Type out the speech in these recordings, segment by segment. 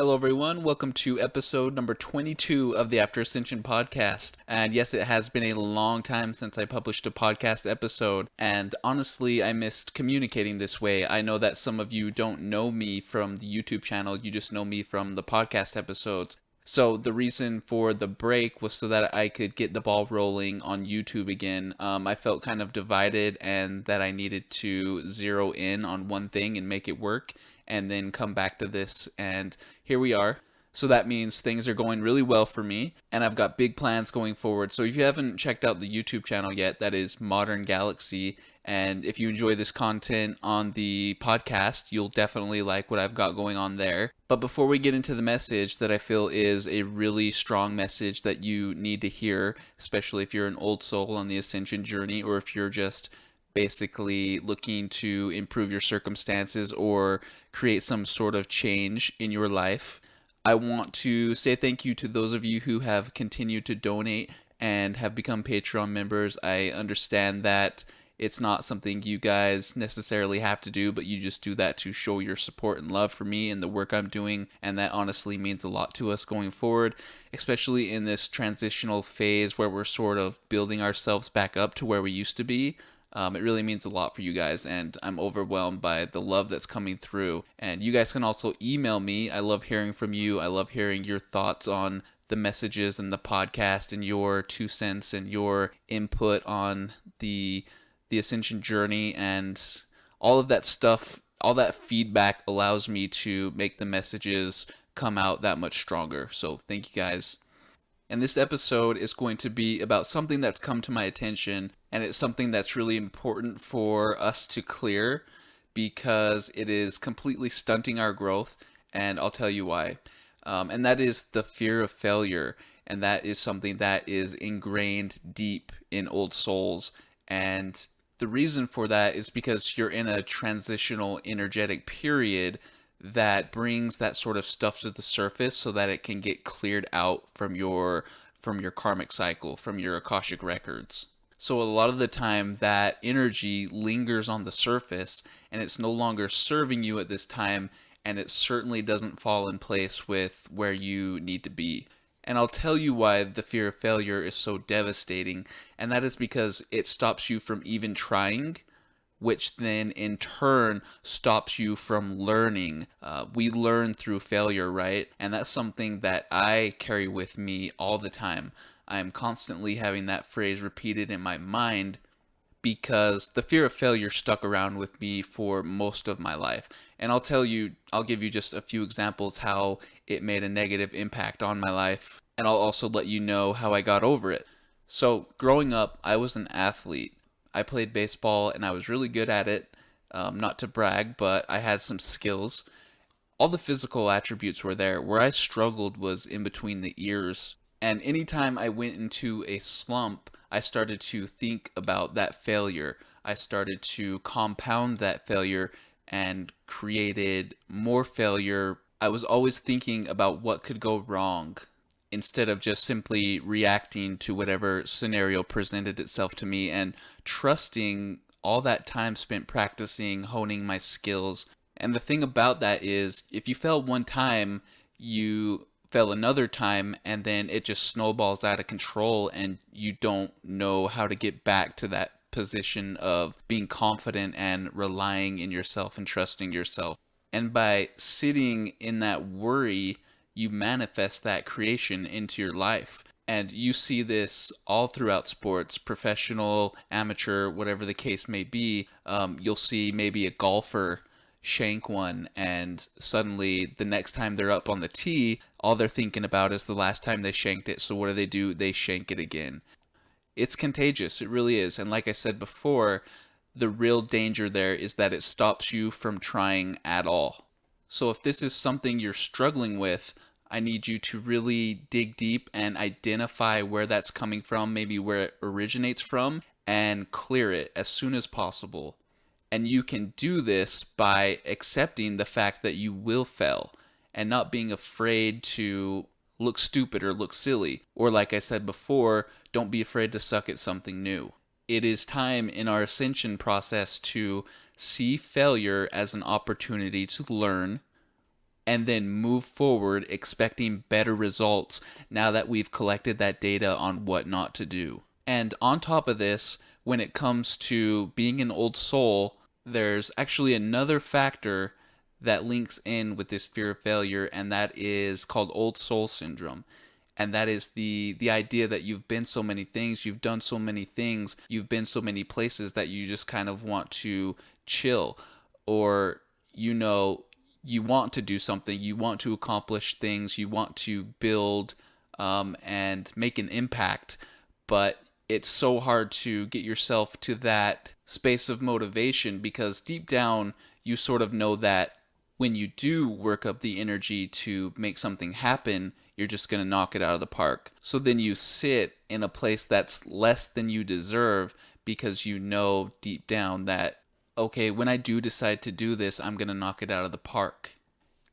Hello, everyone. Welcome to episode number 22 of the After Ascension podcast. And yes, it has been a long time since I published a podcast episode. And honestly, I missed communicating this way. I know that some of you don't know me from the YouTube channel, you just know me from the podcast episodes. So the reason for the break was so that I could get the ball rolling on YouTube again. I felt kind of divided and that I needed to zero in on one thing and make it work and then come back to this, and here we are. So that means things are going really well for me, and I've got big plans going forward. So if you haven't checked out the YouTube channel yet, that is Modern Galaxy, and if you enjoy this content on the podcast, you'll definitely like what I've got going on there. But before we get into the message that I feel is a really strong message that you need to hear, especially if you're an old soul on the Ascension journey, or if you're just basically looking to improve your circumstances or create some sort of change in your life, I want to say thank you to those of you who have continued to donate and have become Patreon members. I understand that it's not something you guys necessarily have to do, but you just do that to show your support and love for me and the work I'm doing, and that honestly means a lot to us going forward, especially in this transitional phase where we're sort of building ourselves back up to where we used to be. It really means a lot for you guys, and I'm overwhelmed by the love that's coming through. And you guys can also email me. I love hearing from you. I love hearing your thoughts on the messages and the podcast and your 2 cents and your input on the Ascension journey, and all of that stuff. All that feedback allows me to make the messages come out that much stronger. So thank you guys. And this episode is going to be about something that's come to my attention, and it's something that's really important for us to clear because it is completely stunting our growth, and I'll tell you why. And that is the fear of failure, and that is something that is ingrained deep in old souls. And the reason for that is because you're in a transitional energetic period that brings that sort of stuff to the surface so that it can get cleared out from your karmic cycle, from your Akashic records. So a lot of the time that energy lingers on the surface and it's no longer serving you at this time, and it certainly doesn't fall in place with where you need to be. And I'll tell you why the fear of failure is so devastating, and that is because it stops you from even trying, which then in turn stops you from learning. We learn through failure, right? And that's something that I carry with me all the time. I'm constantly having that phrase repeated in my mind because the fear of failure stuck around with me for most of my life. And I'll give you just a few examples how it made a negative impact on my life. And I'll also let you know how I got over it. So growing up, I was an athlete. I played baseball and I was really good at it. Not to brag, but I had some skills. All the physical attributes were there. Where I struggled was in between the ears. And anytime I went into a slump, I started to think about that failure. I started to compound that failure and created more failure. I was always thinking about what could go wrong, instead of just simply reacting to whatever scenario presented itself to me and trusting all that time spent practicing, honing my skills. And the thing about that is, if you fail one time, you fail another time, and then it just snowballs out of control, and you don't know how to get back to that position of being confident and relying in yourself and trusting yourself. And by sitting in that worry, you manifest that creation into your life. And you see this all throughout sports, professional, amateur, whatever the case may be. You'll see maybe a golfer shank one, and suddenly the next time they're up on the tee, all they're thinking about is the last time they shanked it. So what do? They shank it again. It's contagious. It really is. And like I said before, the real danger there is that it stops you from trying at all. So if this is something you're struggling with, I need you to really dig deep and identify where that's coming from, maybe where it originates from, and clear it as soon as possible. And you can do this by accepting the fact that you will fail and not being afraid to look stupid or look silly. Or like I said before, don't be afraid to suck at something new. It is time in our ascension process to see failure as an opportunity to learn, and then move forward expecting better results now that we've collected that data on what not to do. And on top of this, when it comes to being an old soul, there's actually another factor that links in with this fear of failure, and that is called old soul syndrome. And that is the idea that you've been so many things, you've done so many things, you've been so many places that you just kind of want to chill, or you want to do something, you want to accomplish things, you want to build and make an impact, but it's so hard to get yourself to that space of motivation because deep down you sort of know that when you do work up the energy to make something happen, you're just going to knock it out of the park. So then you sit in a place that's less than you deserve because you know deep down that, okay, when I do decide to do this, I'm going to knock it out of the park.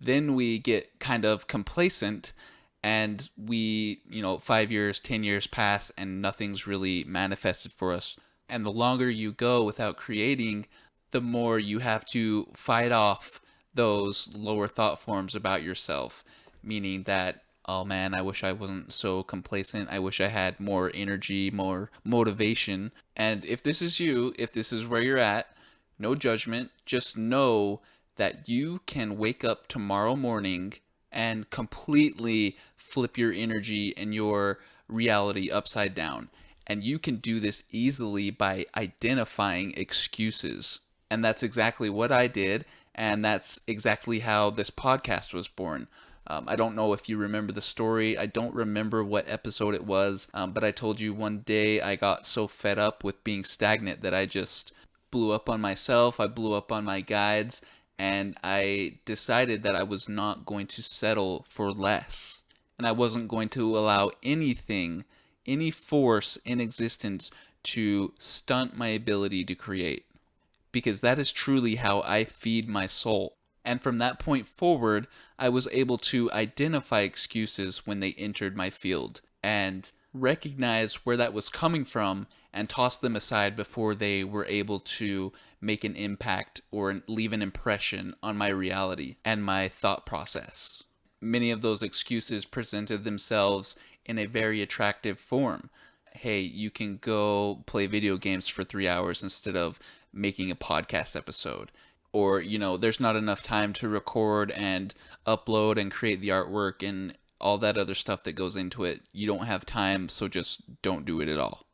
Then we get kind of complacent and we, 5 years, 10 years pass and nothing's really manifested for us. And the longer you go without creating, the more you have to fight off those lower thought forms about yourself, meaning that, oh man, I wish I wasn't so complacent. I wish I had more energy, more motivation. And if this is you, if this is where you're at, no judgment, just know that you can wake up tomorrow morning and completely flip your energy and your reality upside down. And you can do this easily by identifying excuses. And that's exactly what I did. And that's exactly how this podcast was born. I don't know if you remember the story. I don't remember what episode it was, but I told you one day I got so fed up with being stagnant that I just blew up on myself. I blew up on my guides, and I decided that I was not going to settle for less. And I wasn't going to allow anything, any force in existence to stunt my ability to create. Because that is truly how I feed my soul. And from that point forward, I was able to identify excuses when they entered my field and recognize where that was coming from and toss them aside before they were able to make an impact or leave an impression on my reality and my thought process. Many of those excuses presented themselves in a very attractive form. Hey, you can go play video games for 3 hours instead of making a podcast episode. Or, there's not enough time to record and upload and create the artwork and all that other stuff that goes into it. You don't have time, so just don't do it at all.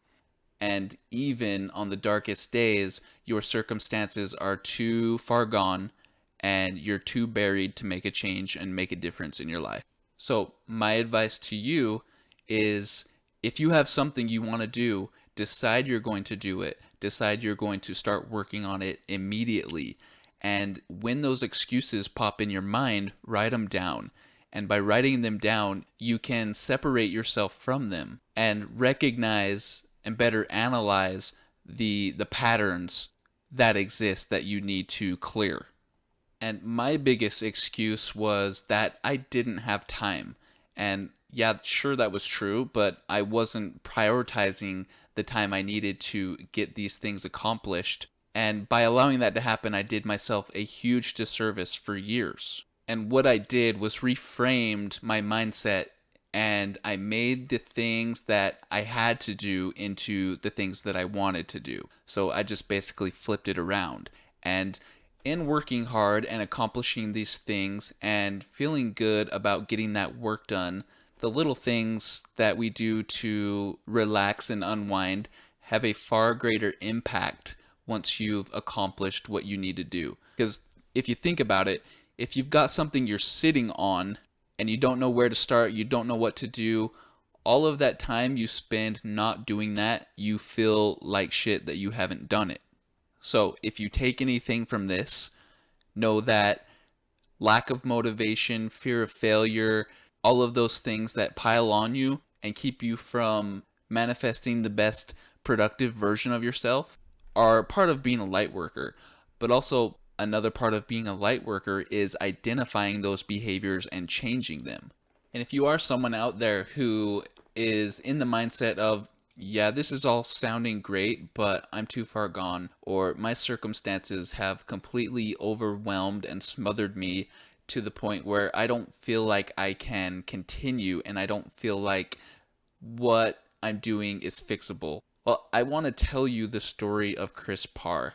And even on the darkest days, your circumstances are too far gone and you're too buried to make a change and make a difference in your life. So my advice to you is, if you have something you want to do, decide you're going to do it. Decide you're going to start working on it immediately. And when those excuses pop in your mind, write them down. And by writing them down, you can separate yourself from them and recognize and better analyze the patterns that exist that you need to clear. And my biggest excuse was that I didn't have time. And yeah, sure, that was true, but I wasn't prioritizing the time I needed to get these things accomplished. And by allowing that to happen, I did myself a huge disservice for years. And what I did was reframed my mindset, and I made the things that I had to do into the things that I wanted to do. So I just basically flipped it around. And in working hard and accomplishing these things and feeling good about getting that work done, the little things that we do to relax and unwind have a far greater impact once you've accomplished what you need to do. Because if you think about it, if you've got something you're sitting on and you don't know where to start, you don't know what to do, all of that time you spend not doing that, you feel like shit that you haven't done it. So if you take anything from this, know that lack of motivation, fear of failure, all of those things that pile on you and keep you from manifesting the best productive version of yourself are part of being a light worker. But also another part of being a light worker is identifying those behaviors and changing them. And if you are someone out there who is in the mindset of, yeah, this is all sounding great, but I'm too far gone, or my circumstances have completely overwhelmed and smothered me to the point where I don't feel like I can continue, and I don't feel like what I'm doing is fixable. Well, I want to tell you the story of Chris Parr.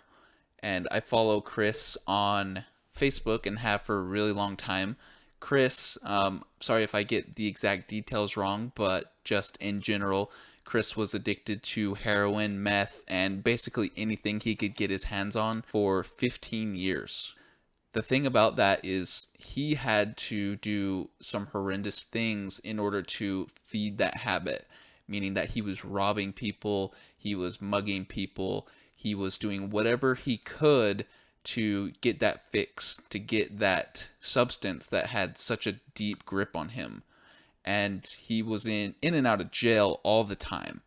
And I follow Chris on Facebook and have for a really long time. Chris, sorry if I get the exact details wrong, but just in general, Chris was addicted to heroin, meth, and basically anything he could get his hands on for 15 years. The thing about that is he had to do some horrendous things in order to feed that habit, meaning that he was robbing people, he was mugging people, he was doing whatever he could to get that fix, to get that substance that had such a deep grip on him. And he was in and out of jail all the time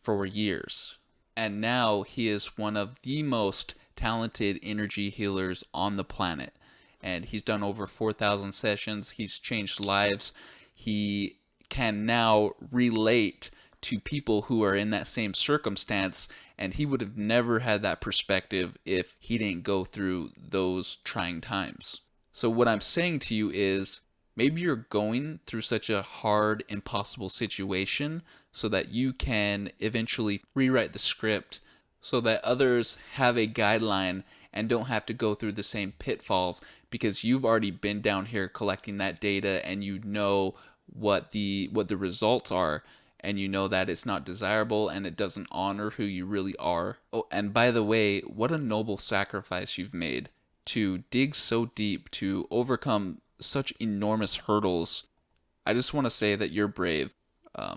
for years. And now he is one of the most talented energy healers on the planet. And he's done over 4,000 sessions. He's changed lives. He can now relate to people who are in that same circumstance, and he would have never had that perspective if he didn't go through those trying times. So what I'm saying to you is, maybe you're going through such a hard, impossible situation so that you can eventually rewrite the script so that others have a guideline and don't have to go through the same pitfalls, because you've already been down here collecting that data and you know what the results are, and you know that it's not desirable and it doesn't honor who you really are. Oh, and by the way, what a noble sacrifice you've made to dig so deep, to overcome such enormous hurdles. I just want to say that you're brave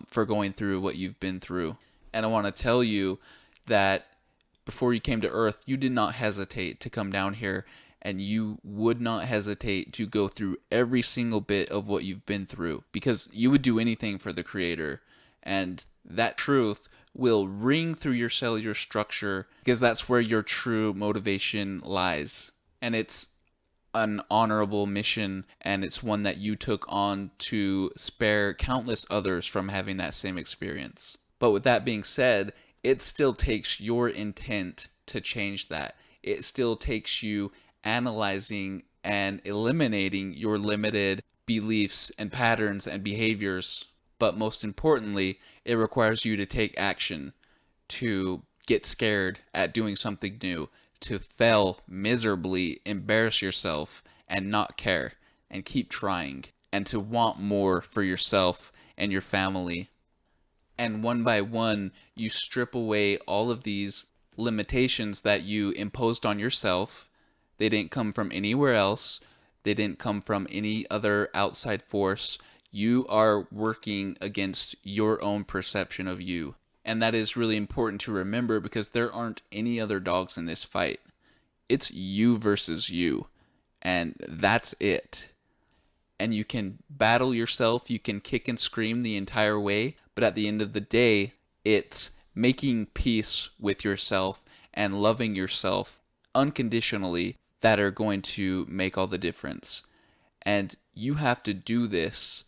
for going through what you've been through. And I want to tell you that before you came to Earth, you did not hesitate to come down here, and you would not hesitate to go through every single bit of what you've been through, because you would do anything for the Creator. And that truth will ring through your cellular structure, because that's where your true motivation lies. And it's an honorable mission, and it's one that you took on to spare countless others from having that same experience. But with that being said, it still takes your intent to change that. It still takes you analyzing and eliminating your limited beliefs and patterns and behaviors. But most importantly, it requires you to take action, to get scared at doing something new, to fail miserably, embarrass yourself, and not care, and keep trying, and to want more for yourself and your family. And one by one, you strip away all of these limitations that you imposed on yourself. They didn't come from anywhere else. They didn't come from any other outside force. You are working against your own perception of you. And that is really important to remember, because there aren't any other dogs in this fight. It's you versus you. And that's it. And you can battle yourself, you can kick and scream the entire way, but at the end of the day, it's making peace with yourself and loving yourself unconditionally that are going to make all the difference. And you have to do this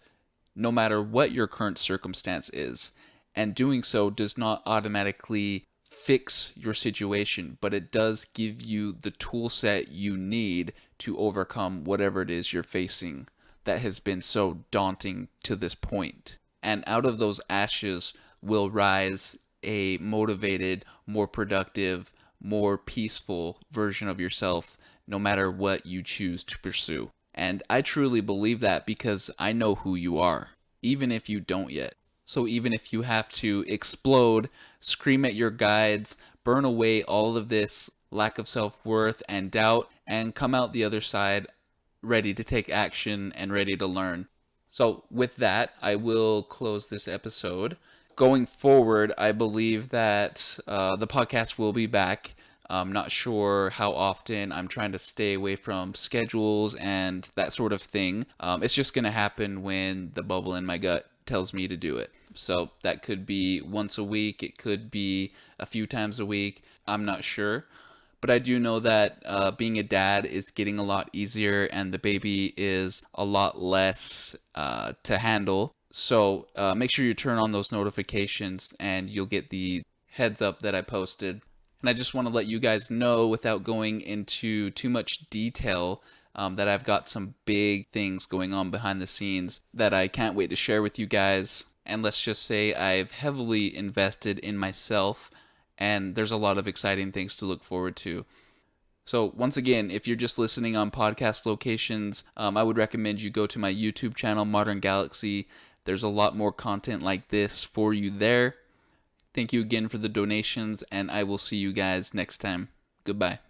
no matter what your current circumstance is. And doing so does not automatically fix your situation, but it does give you the tool set you need to overcome whatever it is you're facing that has been so daunting to this point. And out of those ashes will rise a motivated, more productive, more peaceful version of yourself, no matter what you choose to pursue. And I truly believe that, because I know who you are, even if you don't yet. So even if you have to explode, scream at your guides, burn away all of this lack of self-worth and doubt, and come out the other side ready to take action and ready to learn. So with that, I will close this episode. Going forward, I believe that the podcast will be back. I'm not sure how often. I'm trying to stay away from schedules and that sort of thing. It's just going to happen when the bubble in my gut tells me to do it. So that could be once a week. It could be a few times a week. I'm not sure. But I do know that being a dad is getting a lot easier, and the baby is a lot less to handle. So make sure you turn on those notifications and you'll get the heads up that I posted. And I just want to let you guys know, without going into too much detail, that I've got some big things going on behind the scenes that I can't wait to share with you guys. And let's just say I've heavily invested in myself, and there's a lot of exciting things to look forward to. So once again, if you're just listening on podcast locations, I would recommend you go to my YouTube channel, Modern Galaxy. There's a lot more content like this for you there. Thank you again for the donations, and I will see you guys next time. Goodbye.